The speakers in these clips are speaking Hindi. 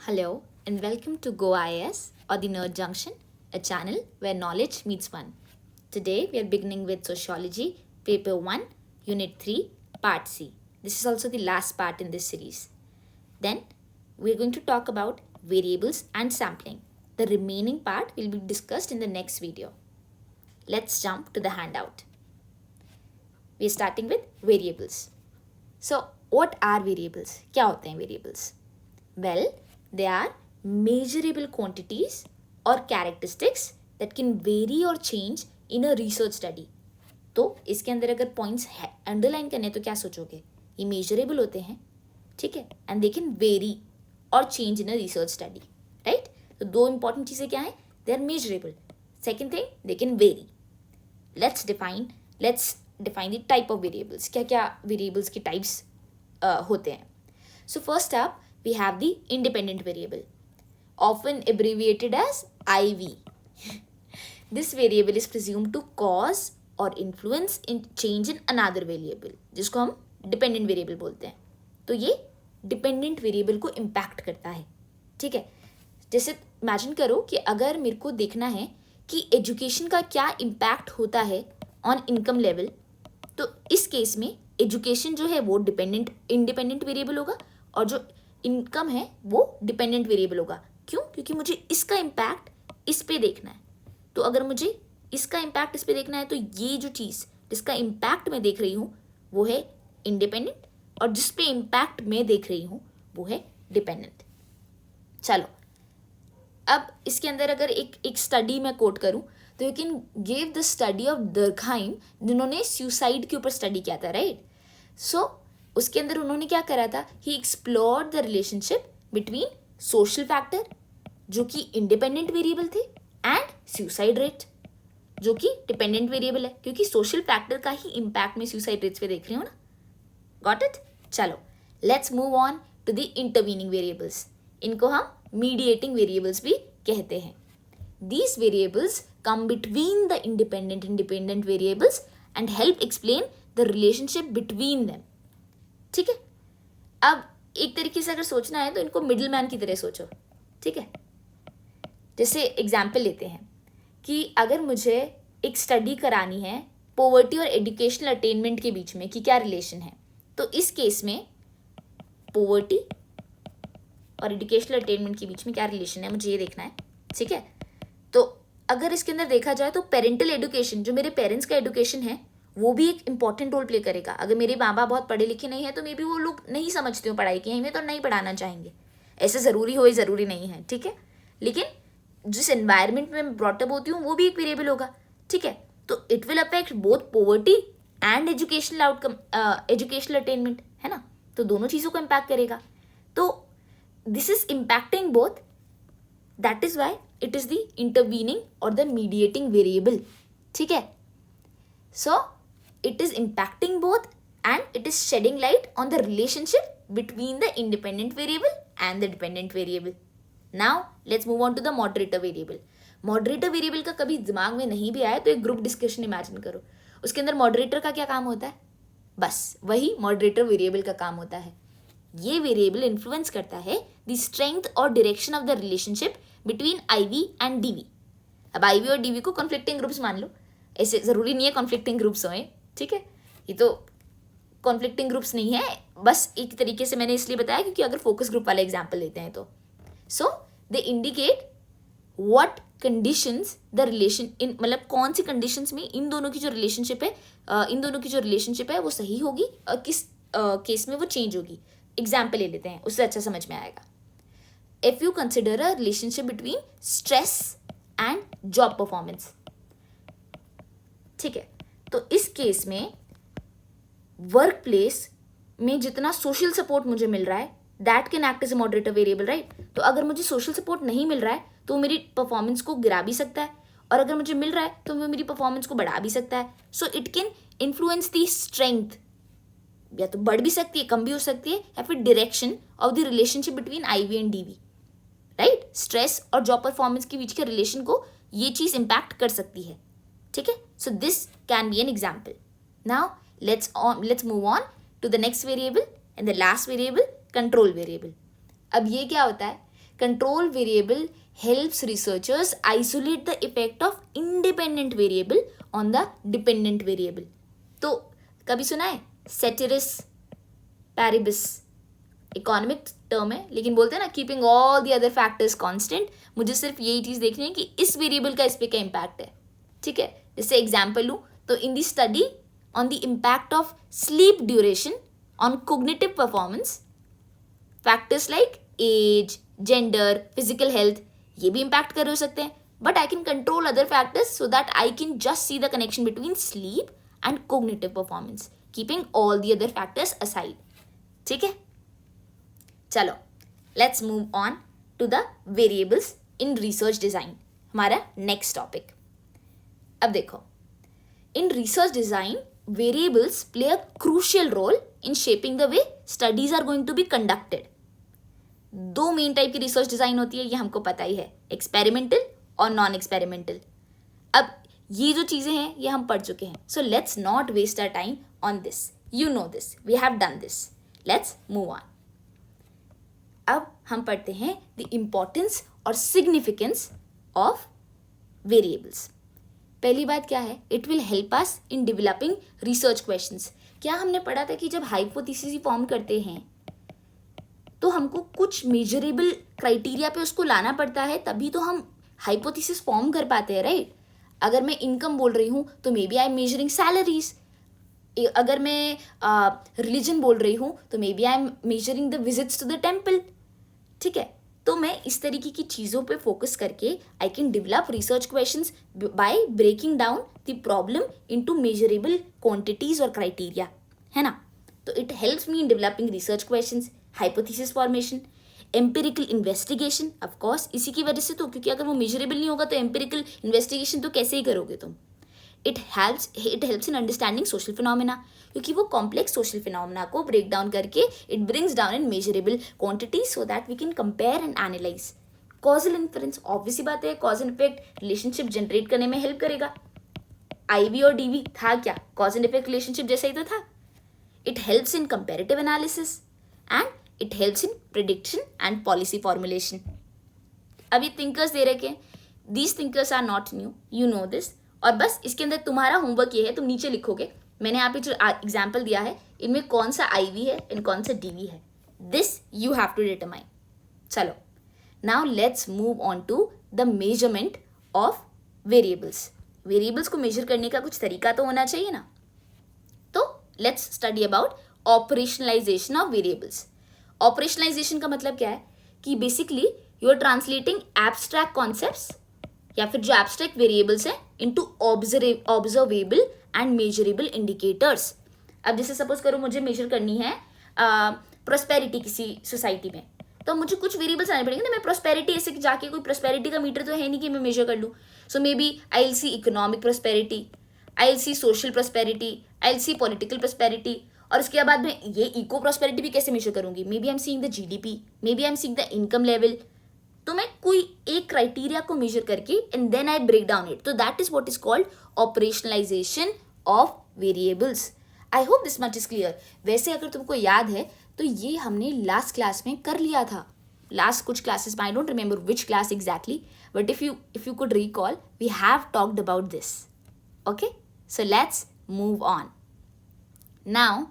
Hello and welcome to Go IAS or the Nerd Junction, a channel where knowledge meets fun. Today we are beginning with Sociology, Paper 1, Unit 3, Part C. This is also the last part in this series. Then we are going to talk about variables and sampling. The remaining part will be discussed in the next video. Let's jump to the handout. We are starting with variables. So, what are variables? क्या होते हैं variables? Well, they are measurable quantities or characteristics that can vary or change in a research study. तो इसके अंदर अगर पॉइंट्स अंडरलाइन करने तो क्या सोचोगे? ये मेजरेबल होते हैं, ठीक है, एंड दे कैन वेरी और change in a research study, right? तो दो इंपॉर्टेंट चीज़ें क्या हैं? They are measurable. Second thing, they can vary. Let's define the type of variables. क्या क्या वेरिएबल्स के टाइप्स होते हैं? So first up we have the independent variable, often abbreviated as IV. This variable is presumed to cause or influence in change in another variable, जिसको हम dependent variable बोलते हैं. तो ये dependent variable को impact करता है, ठीक है. जैसे imagine करो कि अगर मेरे को देखना है कि education का क्या impact होता है on income level, तो इस केस में education जो है वो independent variable होगा और जो इनकम है वो डिपेंडेंट वेरिएबल होगा. क्यों? क्योंकि मुझे इसका इम्पैक्ट इस पे देखना है. तो अगर मुझे इसका इम्पैक्ट इस पे देखना है तो ये जो चीज़ जिसका इम्पैक्ट मैं देख रही हूँ वो है इंडिपेंडेंट और जिस पे इम्पैक्ट मैं देख रही हूँ वो है डिपेंडेंट. चलो, अब इसके अंदर अगर एक स्टडी मैं कोट करूँ तो you can give the study of Durkheim, जिन्होंने सुसाइड के ऊपर स्टडी किया था, राइट? सो उसके अंदर उन्होंने क्या करा था? He explored the relationship between social factor जो कि इंडिपेंडेंट वेरिएबल थे एंड सुसाइड रेट जो कि डिपेंडेंट वेरिएबल है, क्योंकि सोशल फैक्टर का ही इम्पैक्ट में सुसाइड रेट्स पे देख रही हूँ ना. Got it? चलो, let's move on to the intervening variables. इनको हम मीडिएटिंग वेरिएबल्स भी कहते हैं. These variables come between the independent variables and help explain the relationship between them. ठीक है. अब एक तरीके से अगर सोचना है तो इनको मिडिल मैन की तरह सोचो, ठीक है. जैसे एग्जाम्पल लेते हैं कि अगर मुझे एक स्टडी करानी है पॉवर्टी और एजुकेशनल अटेनमेंट के बीच में कि क्या रिलेशन है, तो इस केस में पॉवर्टी और एजुकेशनल अटेनमेंट के बीच में क्या रिलेशन है मुझे ये देखना है, ठीक है. तो अगर इसके अंदर देखा जाए तो पेरेंटल एजुकेशन, जो मेरे पेरेंट्स का एजुकेशन है, वो भी एक इंपॉर्टेंट रोल प्ले करेगा. अगर मेरे माँ बाप बहुत पढ़े लिखे नहीं है तो मे बी वो लोग नहीं समझते हो पढ़ाई की, हमें तो नहीं पढ़ाना चाहेंगे. ऐसे ज़रूरी हो, ज़रूरी नहीं है, ठीक है. लेकिन जिस एनवायरनमेंट में मैं ब्रॉटअप होती हूँ वो भी एक वेरिएबल होगा, ठीक है. तो it will affect both poverty and educational outcome, educational attainment, है ना. तो दोनों चीज़ों को इम्पैक्ट करेगा. तो this is impacting both. That is why it is the intervening और द मीडिएटिंग वेरिएबल, ठीक है. सो it is impacting both and it is shedding light on the relationship between the independent variable and the dependent variable. Now let's move on to the moderator variable. Moderator variable का कभी दिमाग में नहीं भी आया तो एक ग्रुप डिस्कशन इमेजिन करो. उसके अंदर मॉडरेटर का क्या काम होता है? बस वही मॉडरेटर वेरिएबल का काम होता है. ये वेरिएबल इन्फ्लुएंस करता है द स्ट्रेंथ और direction of the relationship between IV and DV. अब IV और DV को कॉन्फ्लिक्टिंग ग्रुप्स मान लो. ऐसे ज़रूरी नहीं है कॉन्फ्लिक्टिंग ग्रुप्स हों, ठीक है. ये तो कॉन्फ्लिक्टिंग ग्रुप्स नहीं है, बस एक तरीके से मैंने इसलिए बताया क्योंकि अगर फोकस ग्रुप वाला एग्जाम्पल लेते हैं तो so they indicate what conditions the relation in, मतलब कौन सी कंडीशंस में इन दोनों की जो रिलेशनशिप है वो सही होगी और किस केस में वो चेंज होगी. एग्जाम्पल ले लेते हैं, उससे अच्छा समझ में आएगा. If you consider a relationship between stress and job performance, ठीक है. तो इस केस में वर्क प्लेस में जितना सोशल सपोर्ट मुझे मिल रहा है that can act as a moderator variable, right. तो अगर मुझे सोशल सपोर्ट नहीं मिल रहा है तो मेरी परफॉर्मेंस को गिरा भी सकता है, और अगर मुझे मिल रहा है तो वो मेरी परफॉर्मेंस को बढ़ा भी सकता है. So it can influence the strength, या तो बढ़ भी सकती है, कम भी हो सकती है, या फिर direction of the relationship between IV and DV, right. Stress और जॉब परफॉर्मेंस के बीच के रिलेशन को ये चीज़ इम्पैक्ट कर सकती है, ठीक है. So this can be an example. Now let's move on to the next variable and the last variable, control variable. अब ये क्या होता है? control variable helps researchers isolate the effect of independent variable on the dependent variable. तो कभी सुना है ceteris paribus, इकोनॉमिक टर्म है, लेकिन बोलते हैं ना keeping all the other factors constant, मुझे सिर्फ यही चीज़ देखनी है कि इस वेरिएबल का इस पे क्या इम्पैक्ट है. ठीक है, जैसे एग्जाम्पल लूँ तो in the study on the impact of sleep duration on cognitive performance, factors like age, gender, physical health, ये भी इम्पैक्ट कर हो सकते हैं. But I can control other factors so that I can just see the connection between sleep and cognitive performance, keeping all the other factors aside. ठीक है, चलो let's move on to the variables in research design, हमारा नेक्स्ट टॉपिक. अब देखो, in research design variables play a crucial role in shaping the way studies are going to be conducted. दो मेन टाइप की रिसर्च डिज़ाइन होती है, ये हमको पता ही है, एक्सपेरिमेंटल और नॉन एक्सपेरिमेंटल. अब ये जो चीज़ें हैं ये हम पढ़ चुके हैं, so let's not waste our time on this. You know this, we have done this. Let's move on. अब हम पढ़ते हैं द इम्पॉर्टेंस और सिग्निफिकेंस ऑफ वेरिएबल्स. पहली बात क्या है, it will help us in developing research questions. क्या हमने पढ़ा था कि जब हाइपोथेसिस फॉर्म करते हैं तो हमको कुछ मेजरेबल क्राइटेरिया पे उसको लाना पड़ता है, तभी तो हम हाइपोथेसिस फॉर्म कर पाते हैं, राइट? अगर मैं इनकम बोल रही हूँ तो maybe I am measuring salaries. अगर मैं रिलीजन बोल रही हूँ तो maybe I am measuring the visits to the temple. ठीक है, तो मैं इस तरीके की चीज़ों पे फोकस करके I can develop research questions by breaking down the problem into measurable quantities और क्राइटेरिया, है ना? तो it helps me in developing research questions, hypothesis formation, empirical investigation. Of course इसी की वजह से तो, क्योंकि अगर वो मेजरेबल नहीं होगा तो एम्पिरिकल इन्वेस्टिगेशन तो कैसे ही करोगे तुम. It helps in understanding social phenomena, क्योंकि वो कॉम्प्लेक्स सोशल फिनोमिना को ब्रेक डाउन करके it brings down in measurable quantity so that we can compare and analyse. Causal inference, obvious सी बात है, cause and effect relationship generate करने में हेल्प करेगा. आईवी और डीवी था क्या, कॉज एंड इफेक्ट रिलेशनशिप जैसा ही तो था. It helps in comparative analysis and it helps in prediction and policy formulation. अभी थिंकर्स दे रखे हैं, these thinkers are not new, you know this. और बस इसके अंदर तुम्हारा होमवर्क ये है, तुम नीचे लिखोगे मैंने यहाँ पे जो एग्जाम्पल दिया है इनमें कौन सा आईवी है एंड कौन सा डीवी है. This you have to determine. चलो now let's move on to the measurement of variables. Variables को मेजर करने का कुछ तरीका तो होना चाहिए ना. तो let's study about operationalisation of variables. Operationalisation का मतलब क्या है कि basically you are translating abstract concepts या फिर जो एब्स्ट्रैक्ट वेरिएबल्स हैं into observable and measurable indicators. अब जैसे सपोज करो मुझे मेजर करनी है प्रोस्पेरिटी किसी सोसाइटी में, तो मुझे कुछ वेरिएबल्स आने पड़ेंगे ना. मैं प्रोस्पेरिटी ऐसे जाके कोई प्रोस्पेरिटी का मीटर तो है नहीं कि मैं मेजर कर लूँ. So maybe I will see economic prosperity, I will see social prosperity, I will see political prosperity. और उसके बाद मैं ये इको प्रोस्पेरिटी भी कैसे मेजर करूँगी. Maybe I am seeing the GDP, maybe I am seeing the income level. तो मैं कोई एक क्राइटेरिया को मेजर करके and then I break down it. तो that is what is called operationalisation of variables. I hope this much is clear. वैसे अगर तुमको याद है तो ये हमने लास्ट क्लास में कर लिया था, लास्ट कुछ क्लासेस में. I don't remember which class exactly, but if you could recall we have talked about this. Okay, so let's move on. Now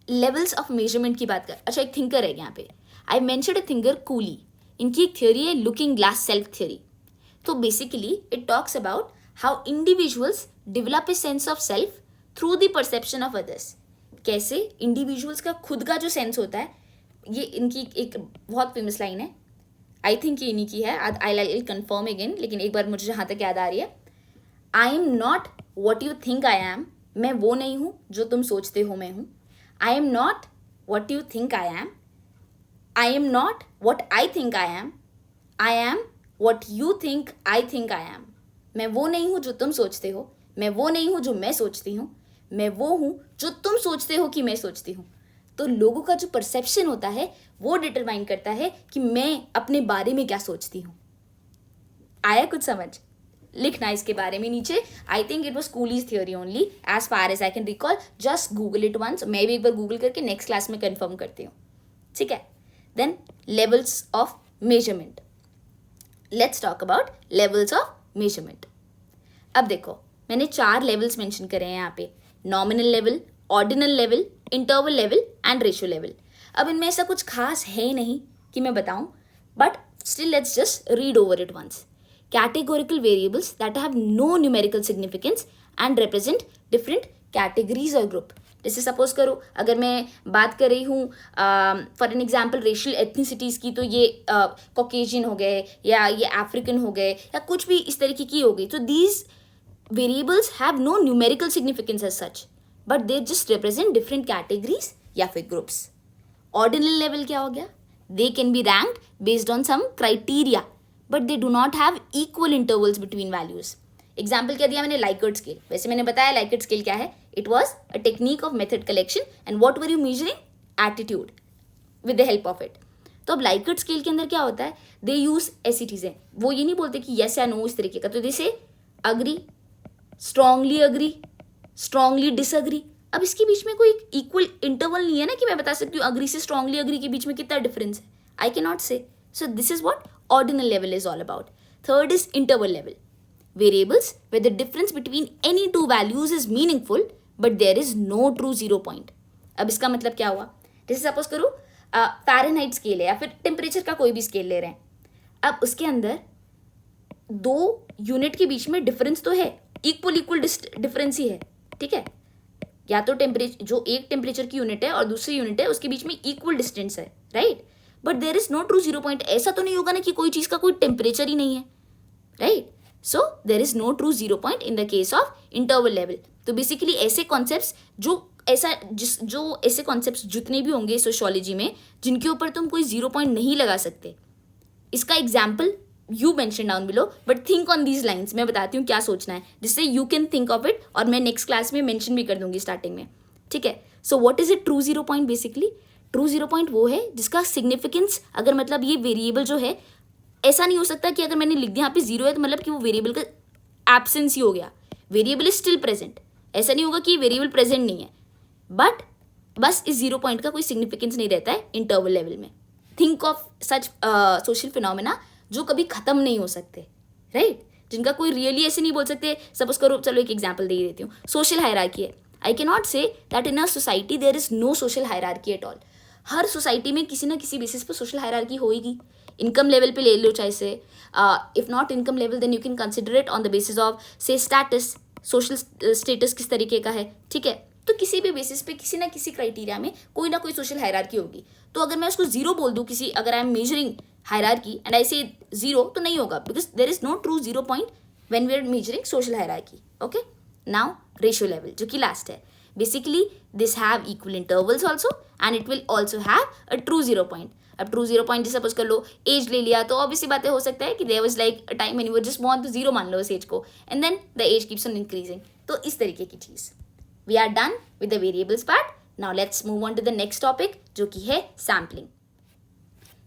levels of measurement की बात कर. अच्छा, एक थिंकर है यहाँ पे. I mentioned a thinker Cooley. इनकी एक थ्योरी है लुकिंग ग्लास सेल्फ थ्योरी. तो basically it talks about how individuals develop a sense of self through the perception of others. कैसे इंडिविजुअल्स का खुद का जो सेंस होता है, ये इनकी एक बहुत फेमस लाइन है. आई थिंक ये इन्हीं की है, आई विल कन्फर्म अगेन, लेकिन एक बार मुझे जहाँ तक याद आ रही है. I am not what you think I am. मैं वो नहीं हूँ जो तुम सोचते हो मैं हूँ. आई am not what you think I am. I am not what I think I am. I am what you think I think I am. मैं वो नहीं हूँ जो तुम सोचते हो, मैं वो नहीं हूँ जो मैं सोचती हूँ, मैं वो हूँ जो तुम सोचते हो कि मैं सोचती हूँ. तो लोगों का जो परसेप्शन होता है वो डिटरमाइन करता है कि मैं अपने बारे में क्या सोचती हूँ. आया कुछ समझ? लिखना इसके बारे में नीचे. I think it was Cooley's theory only as far as I can recall. Just Google it once. मैं भी एक बार गूगल करके नेक्स्ट क्लास में कन्फर्म करती हूँ. ठीक है. Then levels of measurement. Let's talk about levels of measurement. अब देखो, मैंने 4 लेवल्स मेंशन करे हैं यहाँ पे. Nominal level, ordinal level, interval level and ratio level. अब इनमें ऐसा कुछ खास है ही नहीं कि मैं बताऊं, but still let's just read over it once. Categorical variables that have no numerical significance and represent different categories or group. जैसे सपोज करो, अगर मैं बात कर रही हूँ for an example racial ethnicities की, तो ये कॉकेशियन हो गए या ये अफ्रीकन हो गए या कुछ भी इस तरीके की हो गई. तो these variables have no numerical significance as such, but they just represent different categories या फिर ग्रुप्स. ऑर्डिनल लेवल क्या हो गया? They can be ranked based on some criteria, but they do not have equal intervals between values. Example क्या दिया मैंने? Likert scale. वैसे मैंने बताया लाइकर्ट स्केल क्या है. It was a technique of method collection and what were you measuring? Attitude with the help of it. तो अब लाइकर्ट स्केल के अंदर क्या होता है? दे यूज ऐसी चीज़ें, वो ये नहीं बोलते कि यस या नो इस तरीके का. तो जैसे अग्री, स्ट्रांगली डिसअग्री. अब इसके बीच में कोई इक्वल इंटरवल नहीं है ना कि मैं बता सकती हूँ अग्री से स्ट्रांगली अग्री के बीच में कितना डिफरेंस है. आई कैन नॉट से. So this is what ordinal level is all about. Third is interval level. Variables where the difference between any two values is meaningful but there is no true zero point. अब इसका मतलब क्या हुआ? जैसे सपोज करो फ़ारेनहाइट स्केल है या फिर टेम्परेचर का कोई भी स्केल ले रहे हैं. अब उसके अंदर 2 यूनिट के बीच में डिफरेंस तो है, इक्वल डिफरेंस ही है. ठीक है, या तो टेम्परेचर, जो एक टेम्परेचर की यूनिट है और दूसरी यूनिट है, उसके बीच में इक्वल डिस्टेंस है, right. But there is no true zero point. ऐसा तो नहीं होगा ना कि कोई चीज़ का कोई टेम्परेचर ही नहीं है, right. So there is no true zero point in the case of interval level. तो बेसिकली ऐसे कॉन्सेप्ट्स जो ऐसे कॉन्सेप्ट्स जितने भी होंगे सोशियोलॉजी में जिनके ऊपर तुम कोई जीरो पॉइंट नहीं लगा सकते, इसका example you mention down below, but think on these lines. मैं बताती हूँ क्या सोचना है जिससे you can think of it, और मैं नेक्स्ट क्लास में मेंशन भी कर दूंगी स्टार्टिंग में. ठीक है. So what is it true zero point? Basically true zero point वो है जिसका सिग्निफिकेंस, अगर मतलब ये वेरिएबल जो है, ऐसा नहीं हो सकता कि अगर मैंने लिख दिया यहाँ पे जीरो है तो मतलब कि वो वेरिएबल का एब्सेंस ही हो गया. Variable is still present. ऐसा नहीं होगा कि वेरिएबल प्रेजेंट नहीं है, बट बस इस जीरो पॉइंट का कोई सिग्निफिकेंस नहीं रहता है इंटरवल लेवल में. Think of such social phenomena जो कभी खत्म नहीं हो सकते, राइट. जिनका कोई रियली ऐसे नहीं बोल सकते. सपोज करो, चलो एक एग्जाम्पल दे देती हूँ. सोशल हायरार्की है. I can not say that in a society there is no social hierarchy at all. हर सोसाइटी में किसी ना किसी बेसिस पर सोशल हायरार्की होएगी. इनकम लेवल पे ले लो चाहे say, if not income level then you can consider it on the basis of say status. Social status किस तरीके का है, ठीक है. तो किसी भी बेसिस पे किसी ना किसी क्राइटेरिया में कोई ना कोई सोशल हायरार्की होगी. तो अगर मैं उसको जीरो बोल दूँ किसी, अगर I am measuring hierarchy and I say zero, तो नहीं होगा, because there is no true zero point when we are measuring social hierarchy. Okay. Now ratio level जो कि लास्ट है. Basically, this have equal intervals also and it will also have a true zero point. अब true zero point जैसे सपोज कर लो एज ले लिया, तो ऑब्वियसली बातें हो सकता है कि there was like a time when you were just born, तो जीरो मान लो उस एज को, and then the age keeps on increasing. तो इस तरीके की चीज़. We are done with the variables part. Now let's move on to the next topic जो कि है sampling.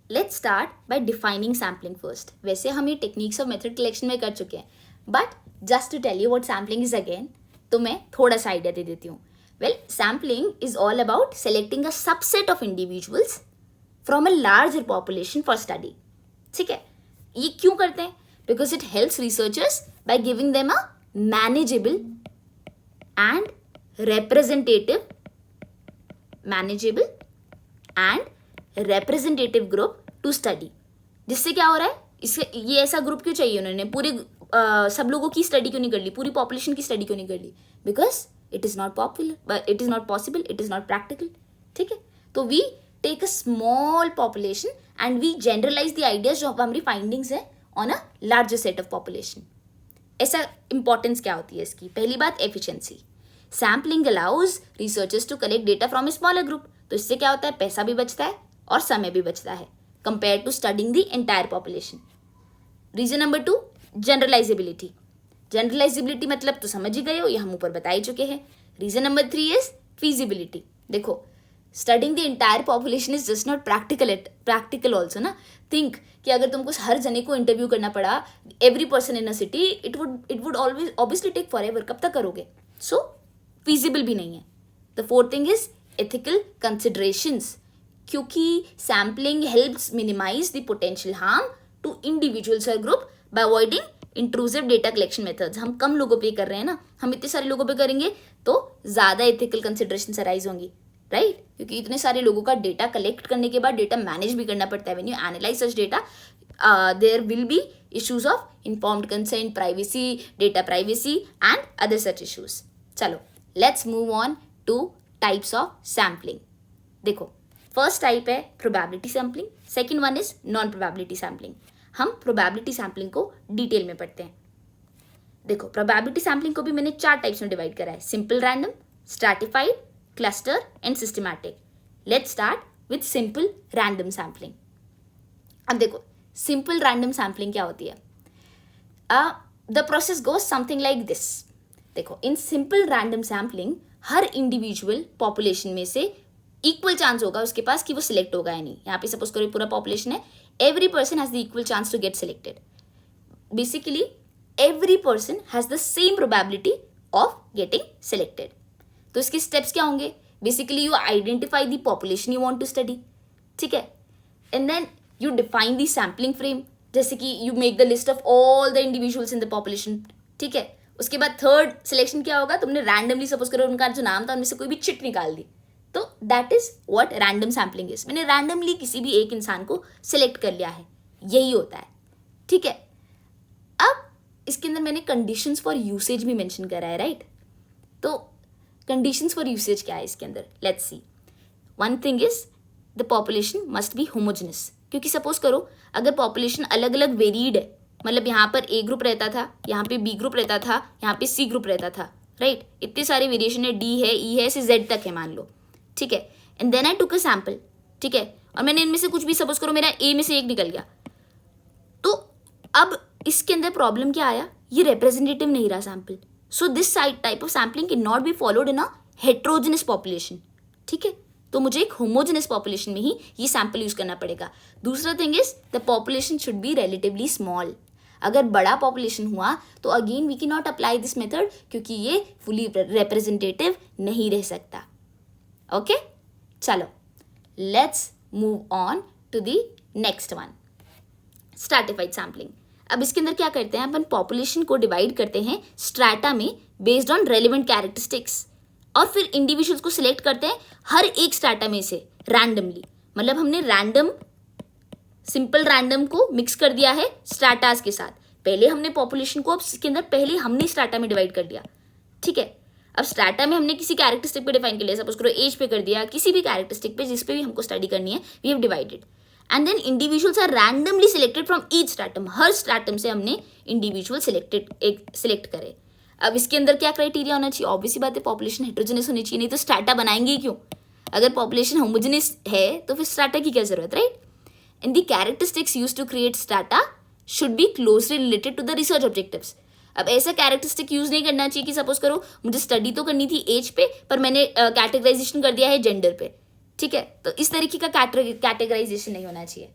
Let's start by defining sampling first. वैसे हम ये techniques of method collection में कर चुके हैं, but just to tell you what sampling is again, तो मैं थोड़ा सा आइडिया दे देती हूँ. Well, sampling is all about selecting a subset of individuals from a larger population for study. ठीक है. ये क्यों करते हैं? Because it helps researchers by giving them a manageable and representative group to study. जिससे क्या हो रहा है, इससे ये ऐसा ग्रुप क्यों चाहिए उन्होंने? पूरे सब लोगों की स्टडी क्यों नहीं कर ली, पूरी पॉपुलेशन की स्टडी क्यों नहीं कर ली? Because it is not popular, it is not possible, it is not practical. ठीक है. तो we take a small population and we generalise the ideas जो हमारी फाइंडिंग्स है on a larger set of population. ऐसा इंपॉर्टेंस क्या होती है इसकी? पहली बात, efficiency. Sampling allows researchers to collect data from a smaller group. तो इससे क्या होता है? पैसा भी बचता है और समय भी बचता है compare to studying the entire population. Reason number 2, generalisability. Generalisability मतलब तो समझ ही गए हो, ये हम ऊपर बता ही चुके हैं. Reason number 3 is feasibility. देखो, studying the entire population is just not practical also ना. थिंक कि अगर तुमको हर जने को इंटरव्यू करना पड़ा, every person in a city, it would always obviously take forever. कब तक करोगे? सो फीजिबल भी नहीं है. The fourth thing is ethical considerations. क्योंकि sampling helps minimise the potential harm to individuals और group by avoiding intrusive data collection methods. हम कम लोगों पे कर रहे हैं ना, हम इतने सारे लोगों पे करेंगे तो ज़्यादा एथिकल कंसिडरेशन अराइज होंगी, राइट? क्योंकि इतने सारे लोगों का डेटा कलेक्ट करने के बाद डेटा मैनेज भी करना पड़ता है। When you analyse such data there will be issues of informed consent, privacy, data privacy and other such issues. चलो let's move on to types of sampling. देखो, फर्स्ट टाइप है probability sampling, second one is non probability sampling. हम probability sampling को डिटेल में पढ़ते हैं. देखो, probability sampling को भी मैंने 4 टाइप्स में डिवाइड करा है: simple random, stratified, cluster and systematic. Let's start with simple random sampling. अब देखो, सिंपल रैंडम सैम्पलिंग क्या होती है? The process goes something like this. देखो, इन सिंपल रैंडम सैम्पलिंग हर इंडिविजुअल पॉपुलेशन में से इक्वल चांस होगा उसके पास कि वो सिलेक्ट होगा या नहीं. यहाँ पे सपोज करो पूरा पॉपुलेशन है, every person has the equal chance to get selected. Basically every person has the same probability of getting selected. तो इसके स्टेप्स क्या होंगे? Basically you identify the population you want to study, ठीक है, and then you define the sampling frame, जैसे कि you make the list of all the individuals in the population, ठीक है. उसके बाद थर्ड सिलेक्शन क्या होगा? तुमने रैंडमली सपोज करो उनका जो नाम था उनमें से कोई भी चिट निकाल दी, तो that is what random sampling is. मैंने रैंडमली किसी भी एक इंसान को सिलेक्ट कर लिया है, यही होता है, ठीक है. अब इसके अंदर मैंने कंडीशंस फॉर यूसेज भी मेंशन करा है, राइट? तो कंडीशंस फॉर यूसेज क्या है इसके अंदर? Let's see. One thing is the population must be homogeneous, क्योंकि सपोज करो अगर पॉपुलेशन अलग अलग वेरीड है, मतलब यहाँ पर ए ग्रुप रहता था, यहाँ पे बी ग्रुप रहता था, यहाँ पे सी ग्रुप रहता था, राइट? इतने सारे वेरिएशन है, डी है, ई है, से जेड तक है मान लो, ठीक है. And then I took a sample, ठीक है, और मैंने इनमें से कुछ भी सपोज करो मेरा ए में से एक निकल गया, तो अब इसके अंदर प्रॉब्लम क्या आया? ये रिप्रेजेंटेटिव नहीं रहा sample. So this type of sampling can not be followed in a heterogeneous population, ठीक है. तो मुझे एक होमोजेनस पॉपुलेशन में ही ये सैंपल यूज करना पड़ेगा. दूसरा thing is the population should be relatively small. अगर बड़ा पॉपुलेशन हुआ तो again we can not apply this method, क्योंकि ये फुली रिप्रेजेंटेटिव नहीं रह सकता. ओके, चलो let's move on to the next one, stratified sampling. अब इसके अंदर क्या करते हैं? अपन पॉपुलेशन को डिवाइड करते हैं स्ट्रैटा में बेस्ड ऑन रेलिवेंट कैरेक्टरिस्टिक्स, और फिर इंडिविजुअल्स को सिलेक्ट करते हैं हर एक स्ट्रैटा में से रैंडमली. मतलब हमने रैंडम सिंपल रैंडम को मिक्स कर दिया है स्ट्रैटास के साथ. पहले हमने पॉपुलेशन को, अब इसके अंदर पहले हमने स्ट्रैटा में डिवाइड कर दिया, ठीक है. अब स्ट्रैटा में हमने किसी कैरेक्टरिस्टिक पे डिफाइन कर लिया, सपोज करो एज पे कर दिया, किसी भी कैरेक्टरिस्टिक पे जिस पे भी हमको स्टडी करनी है, we have divided. And then individuals are randomly selected from each stratum. हर स्ट्रैटम से हमने इंडिविजुअल सिलेक्ट करे. अब इसके अंदर क्या क्राइटेरिया होना चाहिए? ऑब्वियसली बात है, पॉपुलेशन हेट्रोजेनस होनी चाहिए, नहीं तो स्ट्रैटा बनाएंगे ही क्यों? अगर पॉपुलेशन होमोजेनस है तो फिर स्ट्रैटा की क्या जरूरत, right? And the characteristics use to create strata should be closely related to the research objectives. अब ऐसा कैरेक्टरिस्टिक यूज नहीं करना चाहिए कि सपोज करो मुझे स्टडी तो करनी थी एज पे, पर मैंने कैटेगराइजेशन कर दिया है जेंडर पे, ठीक है. तो इस तरीके का कैटेगराइजेशन नहीं होना चाहिए.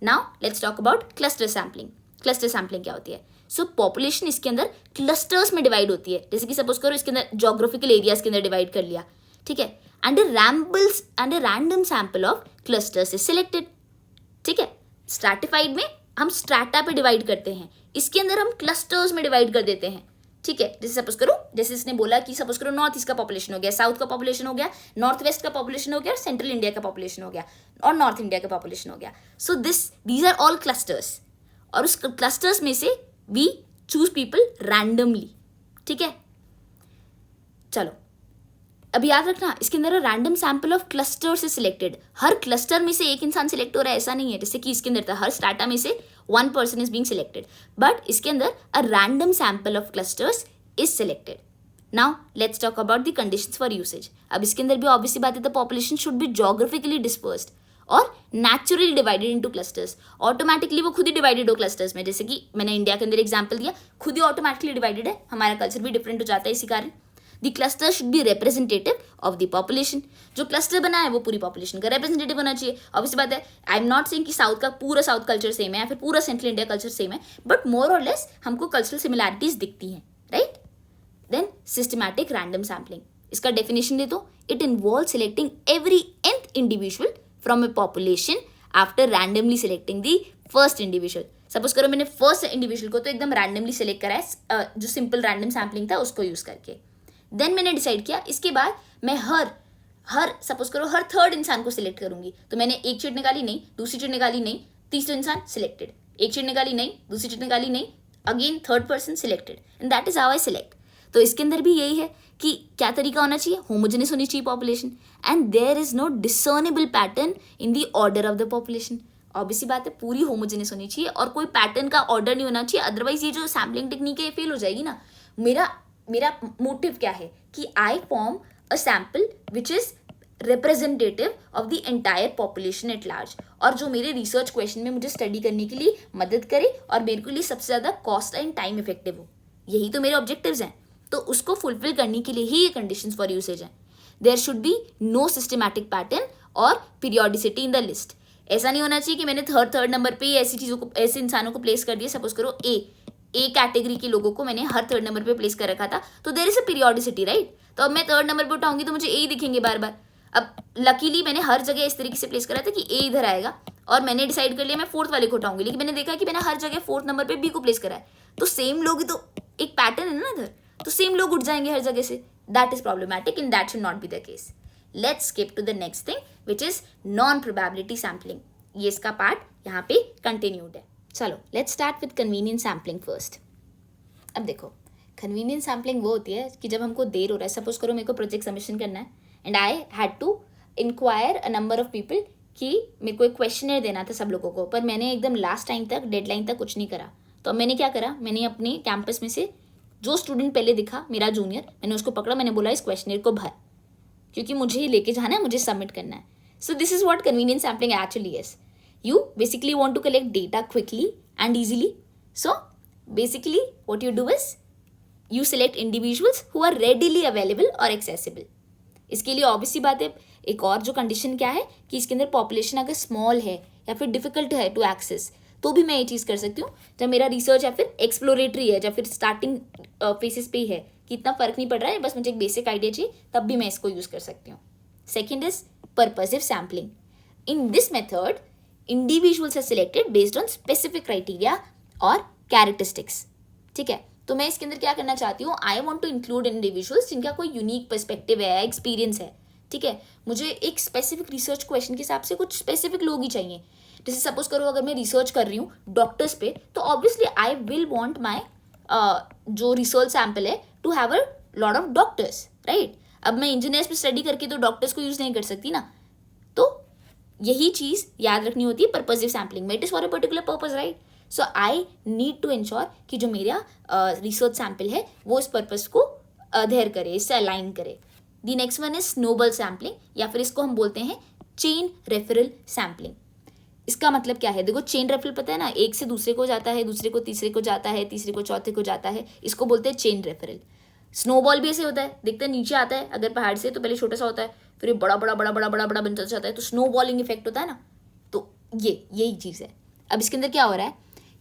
Now let's talk about cluster sampling. Cluster sampling क्या होती है? सो पॉपुलेशन इसके अंदर क्लस्टर्स में डिवाइड होती है. जैसे कि सपोज करो इसके अंदर जोग्राफिकल एरियाज के अंदर डिवाइड कर लिया, ठीक है. And a random sample of clusters is selected, ठीक है. स्ट्रैटिफाइड में हम स्ट्रैटा पे डिवाइड करते हैं, इसके अंदर हम क्लस्टर्स में डिवाइड कर देते हैं, ठीक है. जैसे सपोज करो, जैसे इसने बोला कि सपोज करो नॉर्थ ईस्ट का पॉपुलेशन हो गया, साउथ का पॉपुलेशन हो गया, नॉर्थ वेस्ट का पॉपुलेशन हो गया, सेंट्रल इंडिया का पॉपुलेशन हो गया, और नॉर्थ इंडिया का पॉपुलेशन हो गया. So these are all clusters, और उस क्लस्टर्स में से वी चूज पीपल रैंडमली, ठीक है. चलो अब याद रखना, इसके अंदर रैंडम सैंपल ऑफ क्लस्टर से सिलेक्टेड. हर क्लस्टर में से एक इंसान सिलेक्ट हो रहा है ऐसा नहीं है. जैसे कि इसके अंदर था हर स्ट्रैटा में से one person is being selected, but इसके अंदर a random sample of clusters is selected. Now let's talk about the conditions for usage. अब इसके अंदर भी ऑब्वियसली बात है, the population should be geographically dispersed और naturally divided into clusters. Automatically वो खुद ही डिवाइडेड हो क्लस्टर्स में. जैसे कि मैंने इंडिया के अंदर एग्जाम्पल दिया, खुद ही ऑटोमेटिकली डिवाइडेड है. हमारा कल्चर भी डिफरेंट हो जाता है इसी कारण. The cluster should be representative of the population. जो क्लस्टर बना है वो पूरी पॉपुलेशन का रिप्रेजेंटेटिव होना चाहिए. ऑब्वियसली बात है, आई एम नॉट सेइंग कि साउथ का पूरा साउथ कल्चर सेम है या फिर पूरा सेंट्रल इंडिया कल्चर सेम है, बट मोर और लेस हमको कल्चरल सिमिलैरिटीज दिखती हैं, right. Then systematic random sampling, इसका डेफिनेशन दे दो. It involve selecting every nth individual from a population after randomly selecting the first individual. Suppose करो मैंने फर्स्ट इंडिविजुअल को तो एकदम रैंडमली सेलेक्ट करा है, जो सिंपल रैंडम सैम्पलिंग था उसको यूज करके. देन मैंने डिसाइड किया इसके बाद मैं हर सपोज करो हर थर्ड इंसान को सिलेक्ट करूंगी. तो मैंने एक चीट निकाली, नहीं. दूसरी चीट निकाली, नहीं. तीसरा इंसान सिलेक्टेड. एक चीट निकाली, नहीं. दूसरी चीट निकाली, नहीं. Again third person selected. And that is how I select. तो इसके अंदर भी यही है कि क्या तरीका होना चाहिए, होमोजेनियस होनी चाहिए population, and there is no discernible pattern in the order of the population. Obviously बात है, पूरी होमोजेनियस होनी चाहिए और कोई पैटर्न का ऑर्डर नहीं होना चाहिए, अदरवाइज ये जो सैम्पलिंग टेक्निक है ये फेल हो जाएगी ना. मेरा मोटिव क्या है कि आई form a sample which is representative of the entire population at large, और जो मेरे रिसर्च क्वेश्चन में मुझे स्टडी करने के लिए मदद करे और मेरे को लिए सबसे ज़्यादा कॉस्ट एंड टाइम इफेक्टिव हो. यही तो मेरे ऑब्जेक्टिव्स हैं. तो उसको फुलफिल करने के लिए ही ये कंडीशंस फॉर यूसेज हैं. There should be no systematic pattern और पीरियोडिसिटी इन द लिस्ट. ऐसा नहीं होना चाहिए कि मैंने थर्ड नंबर पे ऐसी चीज़ों को, ऐसे इंसानों को प्लेस कर दिया. सपोज करो ए कैटेगरी के लोगों को मैंने हर थर्ड नंबर पे प्लेस कर रखा था, तो there is a periodicity, right. तो अब मैं थर्ड नंबर पे उठाऊंगी तो मुझे ए ही दिखेंगे बार बार. अब लकीली मैंने हर जगह इस तरीके से प्लेस करा था कि ए इधर आएगा, और मैंने डिसाइड कर लिया मैं फोर्थ वाले को उठाऊंगी, लेकिन मैंने देखा कि मैंने हर जगह फोर्थ नंबर पे बी को प्लेस करा है. तो सेम लोग ही तो, एक पैटर्न है ना इधर, तो सेम लोग उठ जाएंगे हर जगह से. That is problematic and that should not be the case. Let's skip to the next thing which is non probability sampling. ये इसका पार्ट यहाँ पे कंटिन्यूड है. चलो let's start with convenience sampling first. अब देखो, कन्वीनियंस सैम्पलिंग वो होती है कि जब हमको देर हो रहा है, सपोज करो मेरे को प्रोजेक्ट सबमिशन करना है and I had to inquire a number of people कि मेरे को एक क्वेश्चनर देना था सब लोगों को, पर मैंने एकदम लास्ट टाइम तक, डेडलाइन तक कुछ नहीं करा. तो अब मैंने क्या करा, मैंने अपने कैंपस में से जो स्टूडेंट पहले दिखा, मेरा जूनियर, मैंने उसको पकड़ा, मैंने बोला इस क्वेश्चनर को भर, क्योंकि मुझे ये लेके जाना है, मुझे सबमिट करना है. So this is what convenience sampling actually is. You basically want to collect data quickly and easily. So basically what you do is you select individuals who are readily available or accessible. इसके लिए ऑब्वियसली बात है, एक और जो कंडीशन क्या है कि इसके अंदर पॉपुलेशन अगर स्मॉल है या फिर डिफिकल्ट है टू एक्सेस, तो भी मैं ये चीज़ कर सकती हूँ. जब मेरा रिसर्च या फिर एक्सप्लोरेटरी है या फिर स्टार्टिंग फेसिस पे ही है कि इतना फर्क नहीं पड़ रहा है, बस मुझे एक बेसिक आइडिया चाहिए, तब भी मैं इसको यूज़ कर सकती हूँ. Second is purposive sampling. In this method individuals are selected based on specific criteria और characteristics. ठीक है, तो मैं इसके अंदर क्या करना चाहती हूँ, I want to include individuals जिनका कोई यूनिक पर्सपेक्टिव है, एक्सपीरियंस है. ठीक है, मुझे एक स्पेसिफिक रिसर्च क्वेश्चन के हिसाब से कुछ स्पेसिफिक लोग ही चाहिए. जैसे सपोज करो अगर मैं रिसर्च कर रही हूँ डॉक्टर्स पे, तो obviously I will want my जो रिसर्च सैम्पल है to have a lot of doctors, right. अब मैं इंजीनियर्स पे स्टडी करके तो डॉक्टर्स को यूज़ नहीं कर सकती ना. तो यही चीज़ याद रखनी होती है पर्पसिव सैम्पलिंग में. It is for a particular purpose, right. So I need to ensure कि जो मेरा रिसर्च सैम्पल है वो इस पर्पज को अधेयर करे, इससे अलाइन करे. The next one is snowball sampling, या फिर इसको हम बोलते हैं चेन रेफरल सैम्पलिंग. इसका मतलब क्या है, देखो चेन रेफरल पता है ना, एक से दूसरे को जाता है, दूसरे को तीसरे को जाता है, तीसरे को चौथे को जाता है, इसको बोलते हैं चेन रेफरल. स्नोबॉल भी ऐसे होता है, देखते हैं नीचे आता है अगर पहाड़ से, तो पहले छोटा सा होता है, फिर ये बड़ा बड़ा बड़ा बड़ा बड़ा बड़ा बनता जाता है, तो स्नो बॉलिंग इफेक्ट होता है ना. तो यही चीज़ है. अब इसके अंदर क्या हो रहा है,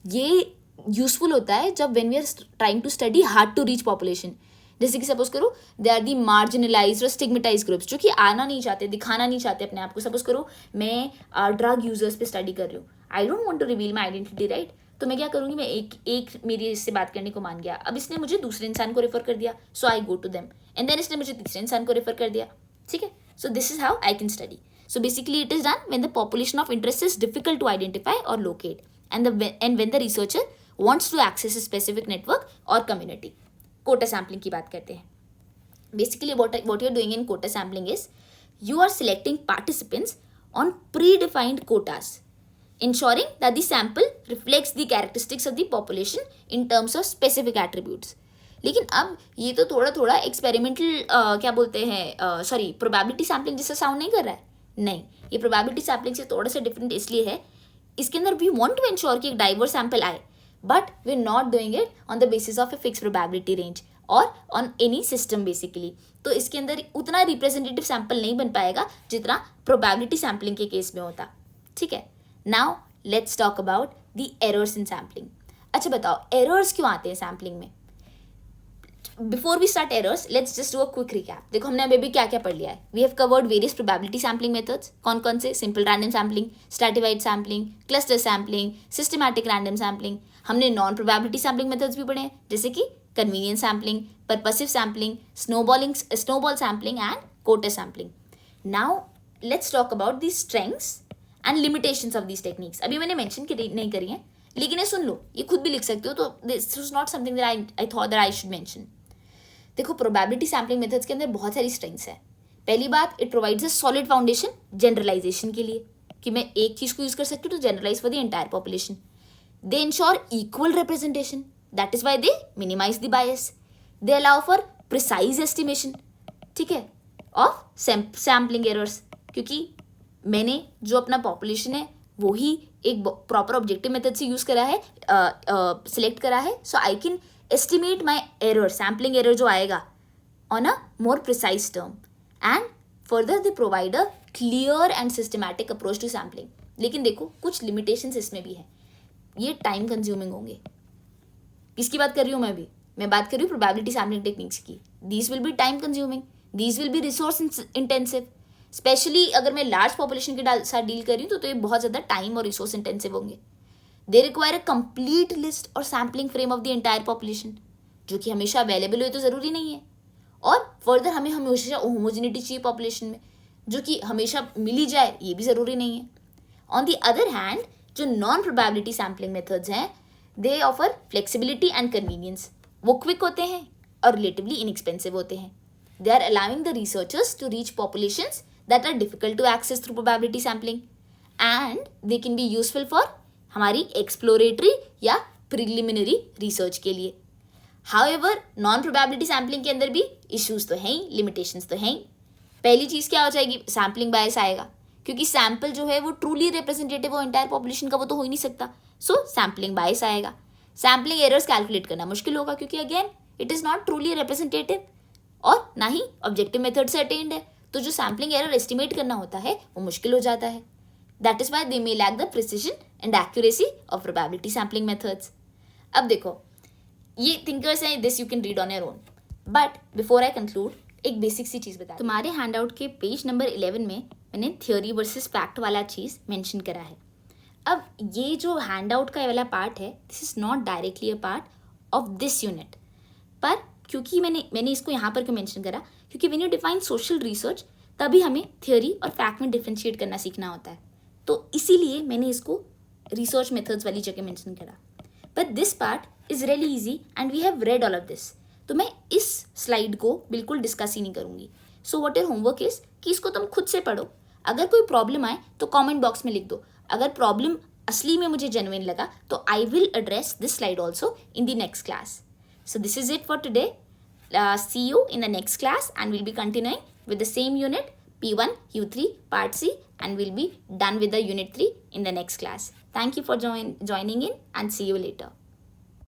ये यूजफुल होता है जब when we are trying to study hard to reach population. जैसे कि सपोज करो दे आर दी मार्जिनलाइज्ड और स्टिग्मेटाइज्ड ग्रुप्स, जो कि आना नहीं चाहते, दिखाना नहीं चाहते अपने आप को. सपोज करो मैं ड्रग यूजर्स पे स्टडी कर रही हूँ, I don't want to reveal my identity, right. तो मैं क्या करूँगी, मैं एक मेरी इससे बात करने को मान गया, अब इसने मुझे दूसरे इंसान को रेफर कर दिया, so I go to them, and then इसने मुझे तीसरे इंसान को रेफर कर दिया. ठीक है, so this is how I can study. So basically it is done when the population of interest is difficult to identify or locate, and when the researcher wants to access a specific network or community. Quota sampling की बात करते हैं. Basically what you're doing in quota sampling is you are selecting participants on predefined quotas, ensuring that the sample reflects the characteristics of the population in terms of specific attributes. लेकिन अब ये तो थोड़ा थोड़ा एक्सपेरिमेंटल क्या बोलते हैं, सॉरी प्रोबेबिलिटी सैम्पलिंग जैसा साउंड नहीं कर रहा है. नहीं, ये प्रोबेबिलिटी सैम्पलिंग से थोड़ा सा डिफरेंट इसलिए है, इसके अंदर वी वांट टू इंश्योर कि एक डाइवर्स सैम्पल आए, but we are not doing it on the basis of a fix probability range और ऑन एनी सिस्टम बेसिकली. तो इसके अंदर उतना रिप्रेजेंटेटिव सैम्पल नहीं बन पाएगा जितना प्रोबेबिलिटी सैम्पलिंग के केस में होता. ठीक है, now let's talk about the errors in sampling. अच्छा बताओ, एरर्स क्यों आते हैं सैम्पलिंग में. Before we start errors, let's just do a quick recap. देखो हमने अभी क्या क्या पढ़ लिया है. We have covered various probability sampling methods. कौन कौन से? Simple random sampling, stratified sampling, cluster sampling, systematic random sampling. हमने नॉन प्रोबेबिलिटी सैम्पलिंग मेथड्स भी पढ़े हैं, जैसे कि convenience sampling, purposive sampling, snowball sampling and quota sampling. Now let's talk about the strengths and limitations of these techniques. अभी मैंने मेंशन नहीं करी है, लेकिन ये सुन लो, ये खुद भी लिख सकते हो. तो this is not something that I thought that I should mention. देखो प्रोबेबिलिटी सैम्पलिंग मेथड्स के अंदर बहुत सारी स्ट्रेंथ्स है. पहली बात, it provides a solid foundation generalisation के लिए, कि मैं एक चीज को यूज कर सकती हूँ तो generalise for the entire population. They ensure equal representation, that is why they minimise the bias. They allow for precise estimation, ठीक है, ऑफ सैम्पलिंग एरर्स, क्योंकि मैंने जो अपना पॉपुलेशन है वो ही एक प्रॉपर ऑब्जेक्टिव मेथड से यूज करा है, सिलेक्ट करा है. So I can estimate my error, sampling error जो आएगा on a more precise term. And further they provide a clear and systematic approach to sampling. लेकिन देखो कुछ limitations इसमें भी है. ये टाइम कंज्यूमिंग होंगे. किसकी बात कर रही हूँ मैं बात कर रही हूँ प्रोबेबिलिटी सैम्पलिंग टेक्निक्स की. These will be time consuming, these will be resource intensive. Specially अगर मैं लार्ज पॉपुलेशन के साथ डील कर रही हूँ तो ये बहुत ज़्यादा टाइम और रिसोर्स इंटेंसिव होंगे. They require a complete list और sampling frame of the entire population, जो कि हमेशा अवेलेबल हो तो ज़रूरी नहीं है. और फर्दर हमें हमेशा होमोजेनिटी चाहिए पॉपुलेशन में, जो कि हमेशा मिली जाए ये भी ज़रूरी नहीं है. ऑन द अदर हैंड, जो नॉन प्रोबेबिलिटी सैम्पलिंग मेथड्स हैं, they offer flexibility and convenience. वो क्विक होते हैं और रिलेटिवली इनएक्सपेंसिव होते हैं. They are allowing the researchers to reach populations that are difficult to access through probability sampling, and they can be useful for हमारी एक्सप्लोरेटरी या प्रिलिमिनरी रिसर्च के लिए. हाउएवर नॉन प्रोबेबिलिटी सैम्पलिंग के अंदर भी इश्यूज तो हैं ही, लिमिटेशंस तो हैं ही. पहली चीज़ क्या हो जाएगी? सैम्पलिंग बायस आएगा, क्योंकि सैम्पल जो है वो ट्रूली रिप्रेजेंटेटिव हो एंटायर पॉपुलेशन का, वो तो हो ही नहीं सकता. सो सैम्पलिंग बायस आएगा. सैम्पलिंग एरर्स कैलकुलेट करना मुश्किल होगा, क्योंकि again it is not truly representative और ना ही ऑब्जेक्टिव मेथड से अटेंड है. तो जो सैम्पलिंग एरर एस्टिमेट करना होता है वो मुश्किल हो जाता है. That is why they may lack the precision and accuracy of probability sampling methods. अब देखो, ये thinkers हैं, this you can read on your own. But before I conclude, एक बेसिक सी चीज़ बता. तुम्हारे हैंड आउट के पेज नंबर 11 में मैंने थियोरी वर्सेस फैक्ट वाला चीज़ मेंशन करा है. अब ये जो हैंड आउट का वाला पार्ट है, this is not directly a part of this unit. पर क्योंकि मैंने इसको यहाँ पर क्यों मेंशन करा, क्योंकि when you define social research, तभी हमें थियोरी और फैक्ट में डिफ्रेंशिएट करना सीखना होता है. तो इसीलिए मैंने इसको रिसर्च मेथड्स वाली जगह मेंशन करा. But this part is really easy and we have read all of this. तो मैं इस स्लाइड को बिल्कुल डिस्कस ही नहीं करूँगी. So what your homework is कि इसको तुम खुद से पढ़ो. अगर कोई प्रॉब्लम आए तो कमेंट बॉक्स में लिख दो. अगर प्रॉब्लम असली में मुझे जेन्युइन लगा तो I will address this slide also in the next class. So this is it for today. See you in the next class, and we'll be continuing with the same unit, P1, U3, Part C, and we'll be done with the Unit 3 in the next class. Thank you for joining in, and see you later.